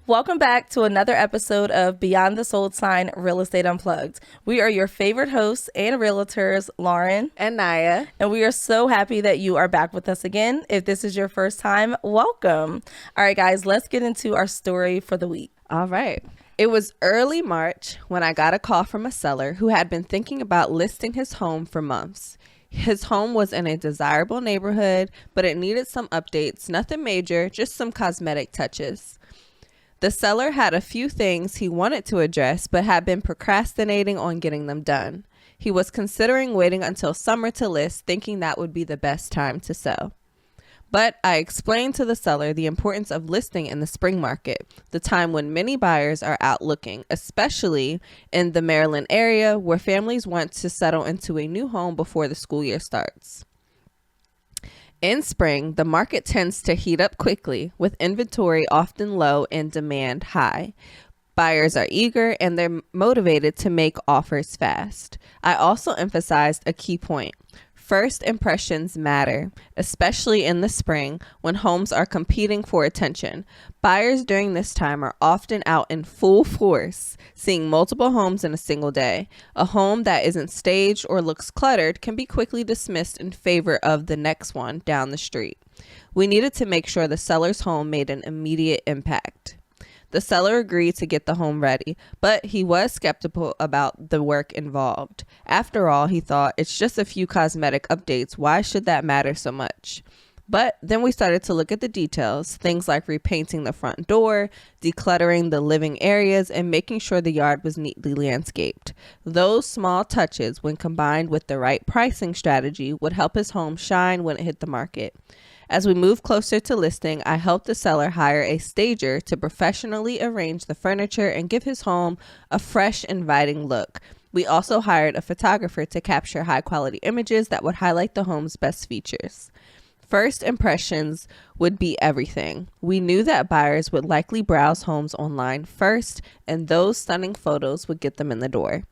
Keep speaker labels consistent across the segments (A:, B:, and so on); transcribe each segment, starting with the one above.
A: Welcome back to another episode of Beyond the Sold Sign Real Estate Unplugged. We are your favorite hosts and realtors, Lauren
B: and Naya.
A: And we are so happy that you are back with us again. If this is your first time, welcome. All right, guys, let's get into our story for the week.
B: All right. It was early March when I got a call from a seller who had been thinking about listing his home for months. His home was in a desirable neighborhood, but it needed some updates, nothing major, just some cosmetic touches. The seller had a few things he wanted to address, but had been procrastinating on getting them done. He was considering waiting until summer to list, thinking that would be the best time to sell. But I explained to the seller the importance of listing in the spring market, the time when many buyers are out looking, especially in the Maryland area where families want to settle into a new home before the school year starts. In spring, the market tends to heat up quickly, with inventory often low and demand high. Buyers are eager and they're motivated to make offers fast. I also emphasized a key point. First impressions matter, especially in the spring when homes are competing for attention. Buyers during this time are often out in full force, seeing multiple homes in a single day. A home that isn't staged or looks cluttered can be quickly dismissed in favor of the next one down the street. We needed to make sure the seller's home made an immediate impact. The seller agreed to get the home ready, but he was skeptical about the work involved. After all, he thought, it's just a few cosmetic updates. Why should that matter so much? But then we started to look at the details, things like repainting the front door, decluttering the living areas, and making sure the yard was neatly landscaped. Those small touches, when combined with the right pricing strategy, would help his home shine when it hit the market. As we moved closer to listing, I helped the seller hire a stager to professionally arrange the furniture and give his home a fresh, inviting look. We also hired a photographer to capture high-quality images that would highlight the home's best features. First impressions would be everything. We knew that buyers would likely browse homes online first, and those stunning photos would get them in the door.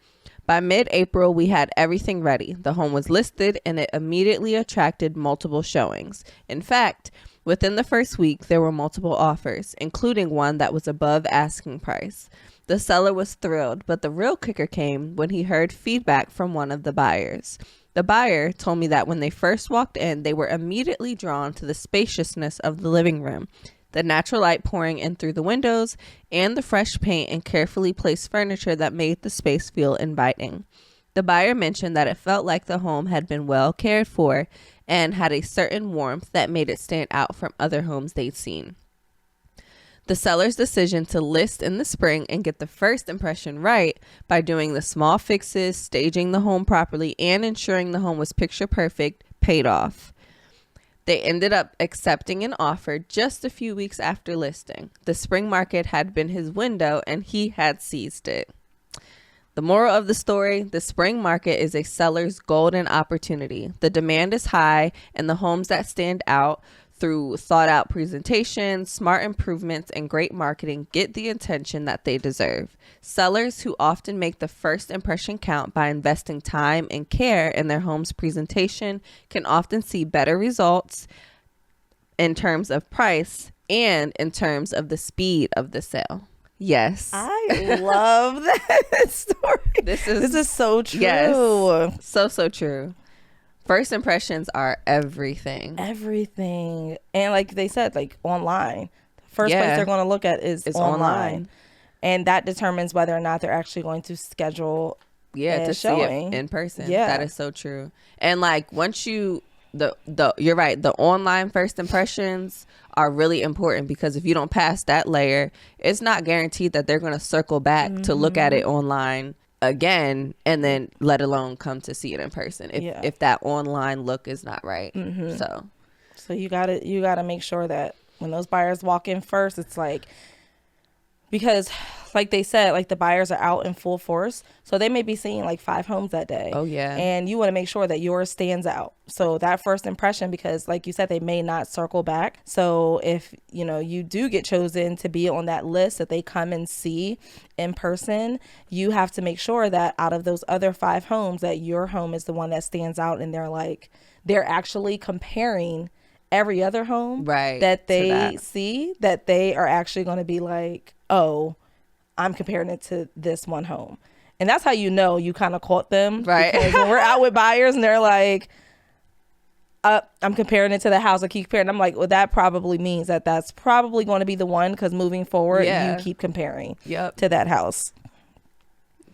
B: By mid-April, we had everything ready. The home was listed and it immediately attracted multiple showings. In fact, within the first week, there were multiple offers, including one that was above asking price. The seller was thrilled, but the real kicker came when he heard feedback from one of the buyers. The buyer told me that when they first walked in, they were immediately drawn to the spaciousness of the living room, the natural light pouring in through the windows, and the fresh paint and carefully placed furniture that made the space feel inviting. The buyer mentioned that it felt like the home had been well cared for and had a certain warmth that made it stand out from other homes they'd seen. The seller's decision to list in the spring and get the first impression right by doing the small fixes, staging the home properly, and ensuring the home was picture perfect paid off. They ended up accepting an offer just a few weeks after listing. The spring market had been his window and he had seized it. The moral of the story, the spring market is a seller's golden opportunity. The demand is high and the homes that stand out through thought out presentations, smart improvements, and great marketing get the attention that they deserve. Sellers who often make the first impression count by investing time and care in their home's presentation can often see better results in terms of price and in terms of the speed of the sale. Yes.
A: I love that story. This is so true.
B: Yes, so true. First impressions are everything.
A: Everything. And like they said, like online. The first place they're going to look at is online. And that determines whether or not they're actually going to schedule
B: to
A: showing.
B: see it in person.
A: Yeah.
B: That is so true. And like once you you're right, the online first impressions are really important because if you don't pass that layer, it's not guaranteed that they're going to circle back to look at it online again and then let alone come to see it in person if that online look is not right.
A: So you gotta make sure that when those buyers walk in first, it's like, because like they said, like the buyers are out in full force, so they may be seeing like 5 homes that day.
B: Oh yeah.
A: And you want to make sure that yours stands out. So that first impression, because like you said, they may not circle back. So if you do get chosen to be on that list that they come and see in person, you have to make sure that out of those other 5 homes, that your home is the one that stands out, and they're actually comparing every other home
B: Right,
A: that
B: to
A: they
B: that.
A: see, that they are actually going to be like, oh, I'm comparing it to this one home. And that's how you know you kind of caught them.
B: Right.
A: Because when we're out with buyers and they're like, I'm comparing it to the house. I keep comparing. I'm like, well, that probably means that that's probably going to be the one, because moving forward,
B: Yeah.
A: you keep comparing
B: Yep.
A: to that house.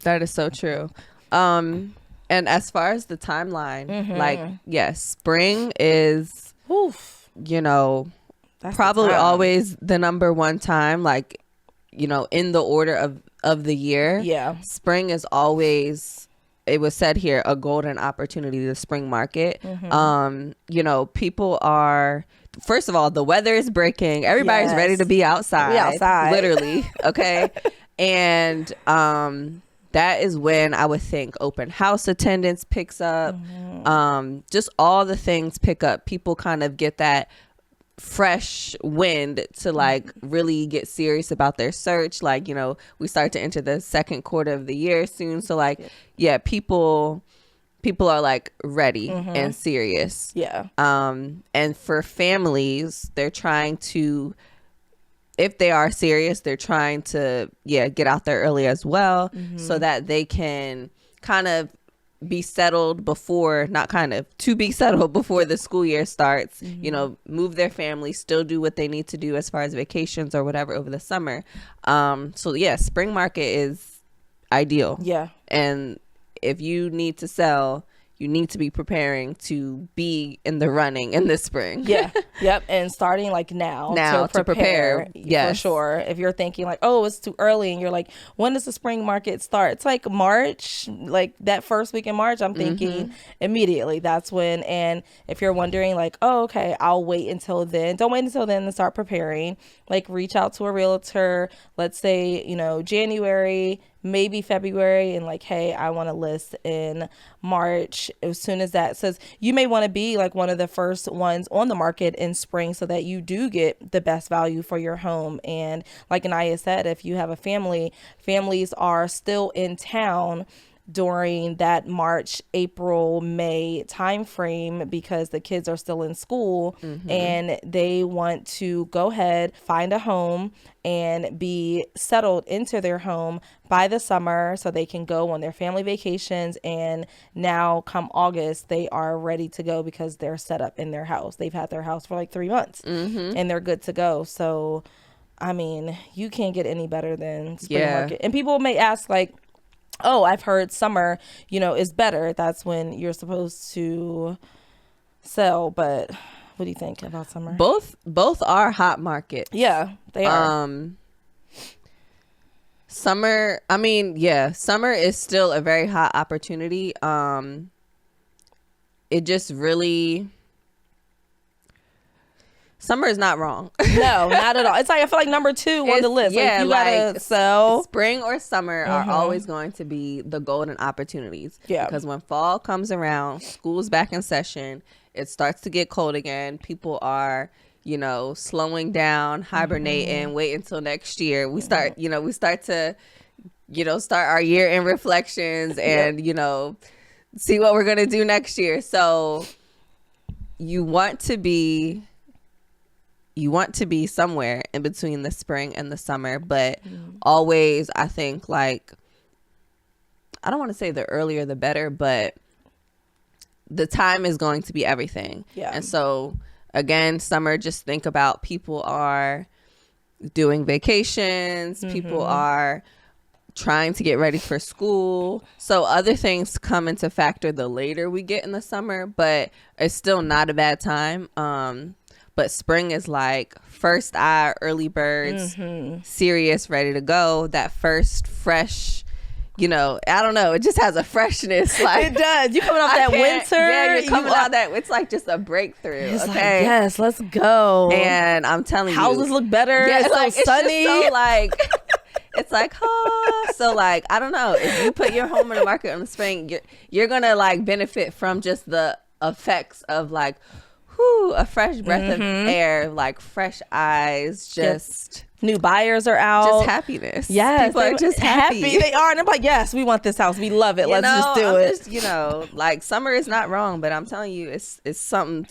B: That is so true. And as far as the timeline, like, yes, spring is,
A: Oof,
B: you know,
A: that's the
B: probably
A: time.
B: always the number one time, like, you know, in the order of the year.
A: Yeah.
B: Spring is always, it was said here, a golden opportunity, the spring market. You know, people are, first of all, the weather is breaking. Everybody's
A: Yes.
B: ready to be outside.
A: We outside.
B: Literally. Okay. And that is when I would think open house attendance picks up. Just all the things pick up. People kind of get that fresh wind to like really get serious about their search. Like, you know, we start to enter the second quarter of the year soon. So like, yeah, people are like ready and serious.
A: Yeah.
B: And for families, they're trying to, if they are serious, they're trying to, get out there early as well, so that they can kind of be settled before, not kind of, to be settled before the school year starts, you know, move their family, still do what they need to do as far as vacations or whatever over the summer. So yeah, spring market is ideal.
A: Yeah.
B: And if you need to sell, you need to be preparing to be in the running in the spring.
A: Yeah. Yep. And starting like now
B: To prepare.
A: For
B: Yes.
A: sure. If you're thinking like, oh, it's too early, and you're like, when does the spring market start? It's like March, like that first week in March. I'm thinking immediately that's when. And if you're wondering like, oh, okay, I'll wait until then. Don't wait until then to start preparing. Like, reach out to a realtor. Let's say, you know, January, maybe February, and like, hey, I want to list in March. As soon as that says, you may want to be like one of the first ones on the market in spring, so that you do get the best value for your home. And like Anaya said, if you have a family, families are still in town during that March, April, May time frame, because the kids are still in school, and they want to go ahead, find a home, and be settled into their home by the summer, so they can go on their family vacations. And now come August, they are ready to go because they're set up in their house. They've had their house for like 3 months, and they're good to go. So I mean, you can't get any better than spring market. And people may ask like, oh, I've heard summer, you know, is better. That's when you're supposed to sell. But what do you think about summer?
B: Both are hot markets.
A: Yeah, they are.
B: Summer, I mean, yeah, summer is still a very hot opportunity. It just really, summer is not wrong.
A: No, not at all. It's like, I feel like number 2 on the list.
B: Yeah,
A: like, you gotta
B: like,
A: sell.
B: Spring or summer are always going to be the golden opportunities.
A: Yeah.
B: Because when fall comes around, school's back in session, it starts to get cold again. People are, you know, slowing down, hibernating, wait until next year. We start, you know, to, you know, start our year in reflections and, you know, see what we're going to do next year. So you want to be somewhere in between the spring and the summer, but always, I think, like, I don't want to say the earlier the better, but the time is going to be everything.
A: Yeah.
B: And so again, summer, just think about, people are doing vacations, people are trying to get ready for school. So other things come into factor the later we get in the summer, but it's still not a bad time. But spring is like first eye, early birds, serious, ready to go. That first fresh, you know, I don't know. It just has a freshness. Like,
A: It does. You coming off that winter.
B: Yeah, you're coming
A: you
B: off that. It's like just a breakthrough.
A: It's
B: Okay.
A: like, yes, let's go.
B: And I'm telling you,
A: houses look better.
B: yeah,
A: it's
B: like,
A: so sunny.
B: It's just so like, it's like, oh, so like, I don't know. If you put your home in the market in the spring, you're gonna like benefit from just the effects of like, whew, a fresh breath of air, like fresh eyes, just
A: New buyers are out.
B: Just happiness.
A: Yes,
B: People are just happy.
A: They are, and I'm like, yes, we want this house. We love it. Let's just do it.
B: Like summer is not wrong, but I'm telling you, it's something,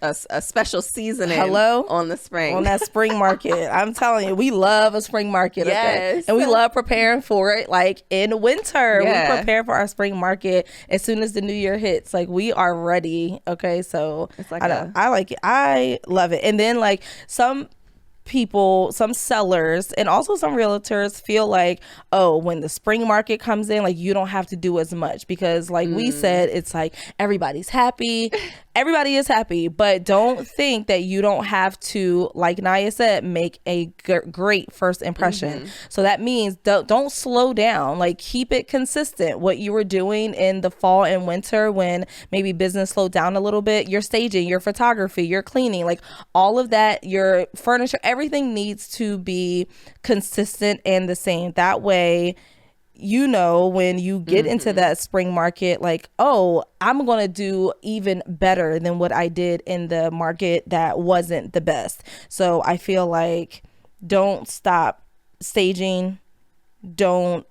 B: a special seasoning.
A: Hello?
B: On the spring,
A: on that spring market. I'm telling you, we love a spring market. Okay?
B: Yes.
A: And we love preparing for it. Like in winter,
B: Yeah.
A: we prepare for our spring market as soon as the new year hits. Like we are ready. Okay, so
B: It's like
A: I like it. I love it. And then like some people, some sellers, and also some realtors feel like, oh, when the spring market comes in, like you don't have to do as much because like we said, it's like everybody's happy. Everybody is happy, but don't think that you don't have to, like Naya said, make a great first impression. So that means don't slow down. Like keep it consistent. What you were doing in the fall and winter when maybe business slowed down a little bit, your staging, your photography, your cleaning, like all of that, your furniture, everything needs to be consistent and the same. That way, you know, when you get into that spring market, like, oh, I'm going to do even better than what I did in the market that wasn't the best. So I feel like don't stop staging. Don't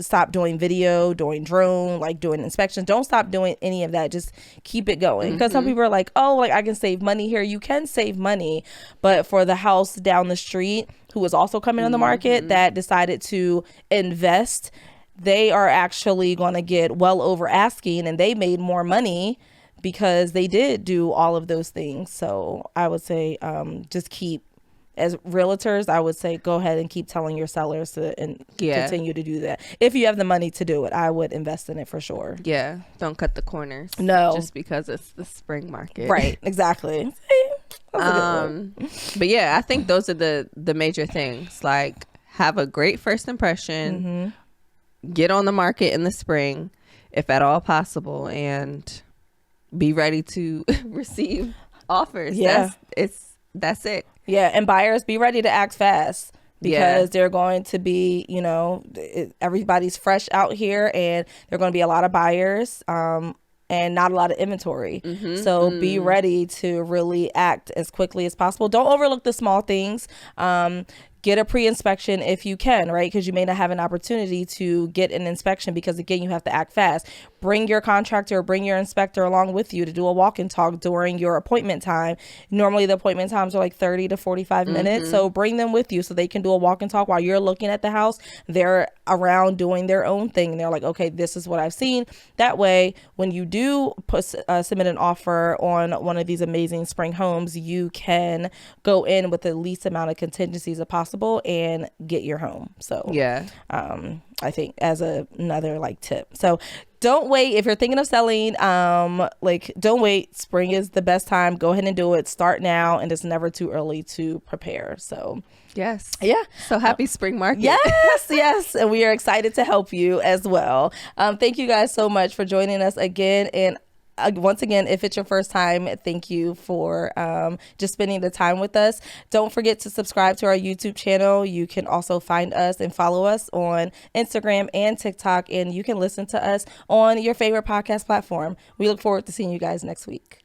A: stop doing video, doing drone, like doing inspections. Don't stop doing any of that. Just keep it going. Because some people are like, oh, like I can save money here. You can save money. But for the house down the street who was also coming on the market that decided to invest, they are actually going to get well over asking, and they made more money because they did do all of those things. So I would say just keep, as realtors, I would say go ahead and keep telling your sellers to continue to do that. If you have the money to do it, I would invest in it for sure.
B: Yeah, don't cut the corners.
A: No,
B: just because it's the spring market.
A: Right, exactly.
B: But yeah, I think those are the major things. Like have a great first impression, get on the market in the spring, if at all possible, and be ready to receive offers.
A: Yeah,
B: that's it.
A: Yeah, and buyers, be ready to act fast because they're going to be, you know, everybody's fresh out here, and there are going to be a lot of buyers and not a lot of inventory. So be ready to really act as quickly as possible. Don't overlook the small things. Get a pre-inspection if you can, right? Because you may not have an opportunity to get an inspection because, again, you have to act fast. Bring your contractor or bring your inspector along with you to do a walk and talk during your appointment time. Normally, the appointment times are like 30 to 45 minutes. So bring them with you so they can do a walk and talk while you're looking at the house. They're around doing their own thing. And they're like, okay, this is what I've seen. That way, when you do submit an offer on one of these amazing spring homes, you can go in with the least amount of contingencies as possible and get your home. So
B: yeah,
A: I think as another like tip. So don't wait if you're thinking of selling. Like don't wait. Spring is the best time. Go ahead and do it. Start now, and it's never too early to prepare. So
B: yes,
A: yeah.
B: So happy spring market.
A: Yes, and we are excited to help you as well. Thank you guys so much for joining us again, and once again, if it's your first time, thank you for just spending the time with us. Don't forget to subscribe to our YouTube channel. You can also find us and follow us on Instagram and TikTok, and you can listen to us on your favorite podcast platform. We look forward to seeing you guys next week.